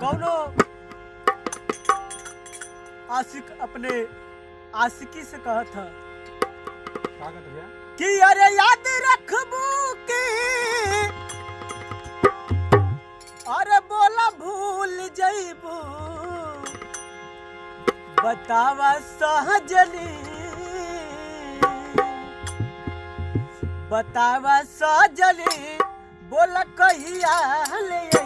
कौनो आशिक अपने आशिकी से कहा था कि अरे याद रखबू की अरे बोला भूल जइबू बतावा सहजली बतावा सहजली बोला कहिया ले